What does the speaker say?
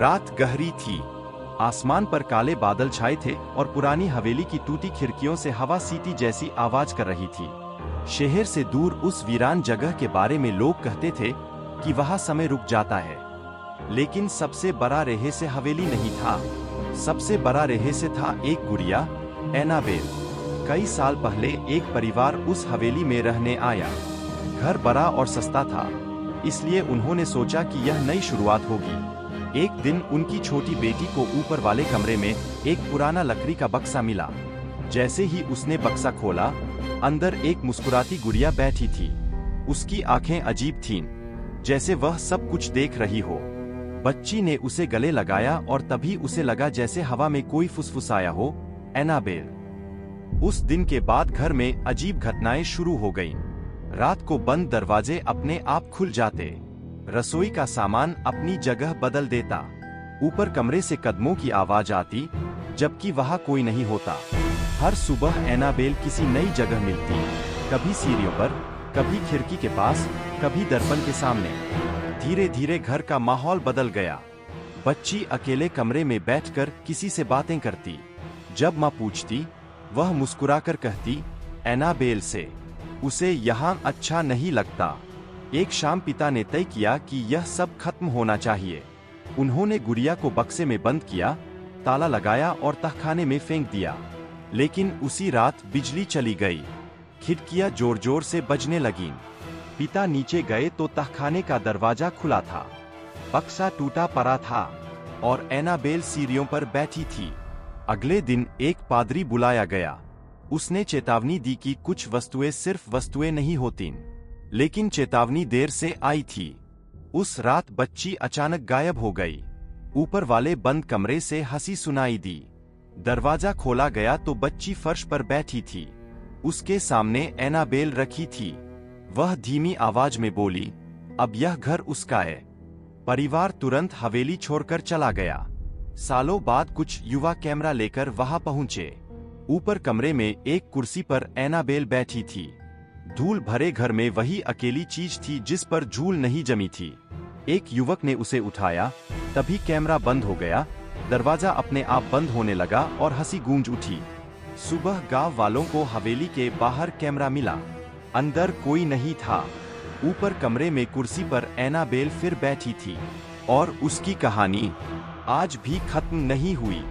रात गहरी थी। आसमान पर काले बादल छाए थे और पुरानी हवेली की टूटी खिड़कियों से हवा सीटी जैसी आवाज कर रही थी। शहर से दूर उस वीरान जगह के बारे में लोग कहते थे कि वहां समय रुक जाता है, लेकिन सबसे बड़ा रहस्य हवेली नहीं था। सबसे बड़ा रहस्य था एक गुड़िया, एनाबेल। कई साल पहले एक परिवार उस हवेली में रहने आया। घर बड़ा और सस्ता था, इसलिए उन्होंने सोचा कि यह नई शुरुआत होगी। एक दिन उनकी छोटी बेटी को ऊपर वाले कमरे में एक पुराना लकड़ी का बक्सा मिला। जैसे ही उसने बक्सा खोला, अंदर एक मुस्कुराती गुड़िया बैठी थी। उसकी आंखें अजीब थीं, जैसे वह सब कुछ देख रही हो। बच्ची ने उसे गले लगाया और तभी उसे लगा जैसे हवा में कोई फुसफुसाया हो, एनाबेल। उस दिन के बाद घर में अजीब घटनाएं शुरू हो गईं। रात को बंद दरवाजे अपने आप खुल जाते, रसोई का सामान अपनी जगह बदल देता, ऊपर कमरे से कदमों की आवाज आती, जबकि वहां कोई नहीं होता। हर सुबह एनाबेल किसी नई जगह मिलती, कभी सीढ़ियों पर, कभी खिड़की के पास, कभी दर्पण के सामने। धीरे धीरे घर का माहौल बदल गया। बच्ची अकेले कमरे में बैठकर किसी से बातें करती। जब माँ पूछती, वह मुस्कुराकर कहती, एनाबेल से, उसे यहाँ अच्छा नहीं लगता। एक शाम पिता ने तय किया कि यह सब खत्म होना चाहिए। उन्होंने गुड़िया को बक्से में बंद किया, ताला लगाया और तहखाने में फेंक दिया। लेकिन उसी रात बिजली चली गई, खिड़कियां जोर जोर से बजने लगीं। पिता नीचे गए तो तहखाने का दरवाजा खुला था, बक्सा टूटा पड़ा था और एनाबेल सीढ़ियों पर बैठी थी। अगले दिन एक पादरी बुलाया गया। उसने चेतावनी दी कि कुछ वस्तुएं सिर्फ वस्तुएं नहीं होतीं, लेकिन चेतावनी देर से आई थी। उस रात बच्ची अचानक गायब हो गई। ऊपर वाले बंद कमरे से हंसी सुनाई दी। दरवाजा खोला गया तो बच्ची फर्श पर बैठी थी। उसके सामने एनाबेल रखी थी। वह धीमी आवाज में बोली, अब यह घर उसका है। परिवार तुरंत हवेली छोड़कर चला गया। सालों बाद कुछ युवा कैमरा लेकर वहां पहुंचे। ऊपर कमरे में एक कुर्सी पर एनाबेल बैठी थी। धूल भरे घर में वही अकेली चीज थी जिस पर धूल नहीं जमी थी। एक युवक ने उसे उठाया, तभी कैमरा बंद हो गया, दरवाजा अपने आप बंद होने लगा और हंसी गूंज उठी। सुबह गांव वालों को हवेली के बाहर कैमरा मिला। अंदर कोई नहीं था। ऊपर कमरे में कुर्सी पर एनाबेल फिर बैठी थी और उसकी कहानी आज भी खत्म नहीं हुई।